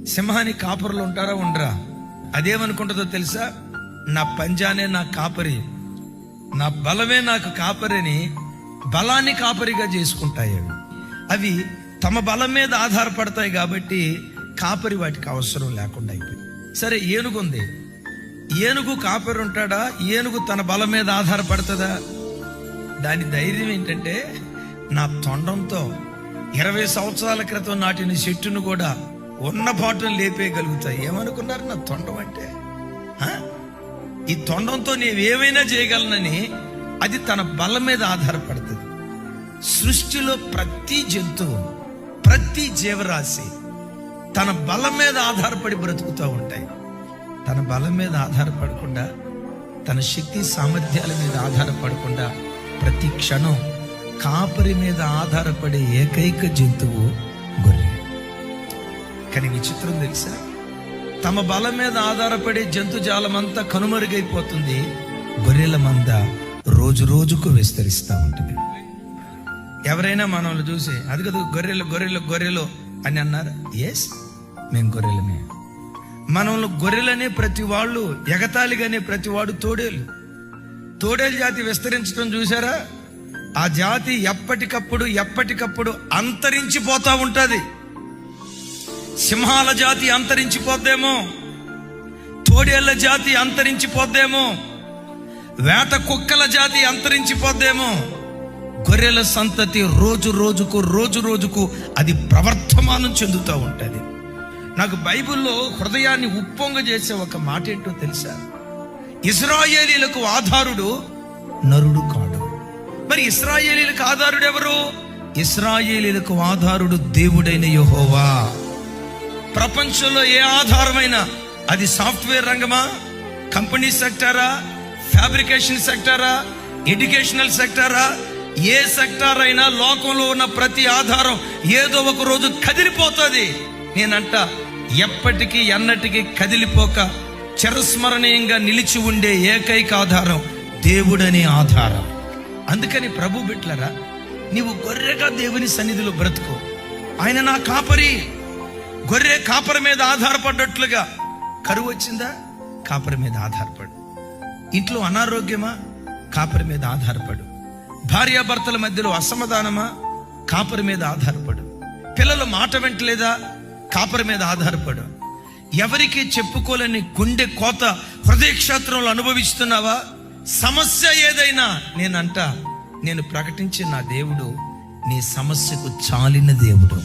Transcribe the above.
సింహానికి కాపరులు ఉంటారా ఉండరా? అదేమనుకుంటుందో తెలుసా? నా పంజానే నా కాపరి, నా బలమే నాకు కాపరిని బలాన్ని కాపరిగా చేసుకుంటాయి. అవి తమ బలం మీద ఆధారపడతాయి కాబట్టి కాపరి వాటికి అవసరం లేకుండా అయిపోయింది. సరే, ఏనుగుంది, ఏనుగు కాపరి ఉంటాడా? ఏనుగు తన బలం మీద ఆధారపడుతుందా? దాని ధైర్యం ఏంటంటే, నా తొండంతో 20 సంవత్సరాల క్రితం నాటిన చెట్టును కూడా ఉన్న పాటను లేపేయగలుగుతాయి. ఏమనుకున్నారు నా తొండం అంటే? ఈ తొండంతో నేనేమైనా చేయగలనని అది తన బలం మీద ఆధారపడుతుంది. సృష్టిలో ప్రతి జంతువు, ప్రతి జీవరాశి తన బలం మీద ఆధారపడి బ్రతుకుతూ ఉంటాయి. తన బలం మీద ఆధారపడకుండా, తన శక్తి సామర్థ్యాల మీద ఆధారపడకుండా ప్రతి క్షణం కాపరి మీద ఆధారపడే ఏకైక జంతువు గొర్రె. కానీ విచిత్రం తెలుసా? తమ బలం మీద ఆధారపడే జంతుజాలం అంతా కనుమరుగైపోతుంది. గొర్రెల మంద రోజు రోజుకు విస్తరిస్తూ ఉంటుంది. ఎవరైనా మనల్ని చూసి అది కదా గొర్రెలు గొర్రెలు గొర్రెలు అని అన్నారు. ఎస్, మేము గొర్రెలమే. మనల్ని గొర్రెలనే ప్రతి వాళ్ళు, ఎగతాళిగానే ప్రతి వాడు తోడేలు. తోడేలు జాతి విస్తరించడం చూసారా? ఆ జాతి ఎప్పటికప్పుడు అంతరించిపోతా ఉంటది. సింహాల జాతి అంతరించిపోద్దేమో, తోడేళ్ల జాతి అంతరించిపోద్దేమో, వేట కుక్కల జాతి అంతరించిపోద్దేమో. గొర్రెల సంతతి రోజు రోజుకు అది ప్రవర్తమానం చెందుతూ ఉంటుంది. నాకు బైబిల్లో హృదయాన్ని ఉప్పొంగ చేసే ఒక మాట ఏంటో తెలుసా? ఇశ్రాయేలీలకు ఆధారుడు నరుడు కాడు. మరి ఇశ్రాయేలీలకు ఆధారుడు ఎవరు? ఇశ్రాయేలీలకు ఆధారుడు దేవుడైన యెహోవా. ప్రపంచంలో ఏ ఆధారమైనా, అది సాఫ్ట్వేర్ రంగమా, కంపెనీ సెక్టారా, ఫ్యాబ్రికేషన్ సెక్టారా, ఎడ్యుకేషనల్ సెక్టారా, ఏ సెక్టార్ అయినా లోకంలో ఉన్న ప్రతి ఆధారం ఏదో ఒక రోజు కదిలిపోతుంది. నేనంట, ఎప్పటికీ ఎన్నటికీ కదిలిపోక చిరస్మరణీయంగా నిలిచి ఉండే ఏకైక ఆధారం దేవుడనే ఆధారం. అందుకని ప్రభు బిడ్డలారా, నీవు గొర్రెగా దేవుని సన్నిధిలో బ్రతుకో. ఆయన నా కాపరి. గొర్రె కాపరి మీద ఆధారపడ్డట్లుగా కరువు వచ్చిందా? కాపరి మీద ఆధారపడు. ఇంట్లో అనారోగ్యమా? కాపరి మీద ఆధారపడు. భార్యాభర్తల మధ్యలో అసమాధానమా? కాపరి మీద ఆధారపడు. పిల్లల మాట వెంటలేదా? కాపరి మీద ఆధారపడు. ఎవరికి చెప్పుకోలేని గుండె కోత హృదయ క్షేత్రంలో అనుభవిస్తున్నావా? సమస్య ఏదైనా నేను ప్రకటించే నా దేవుడు నీ సమస్యకు చాలిన దేవుడు.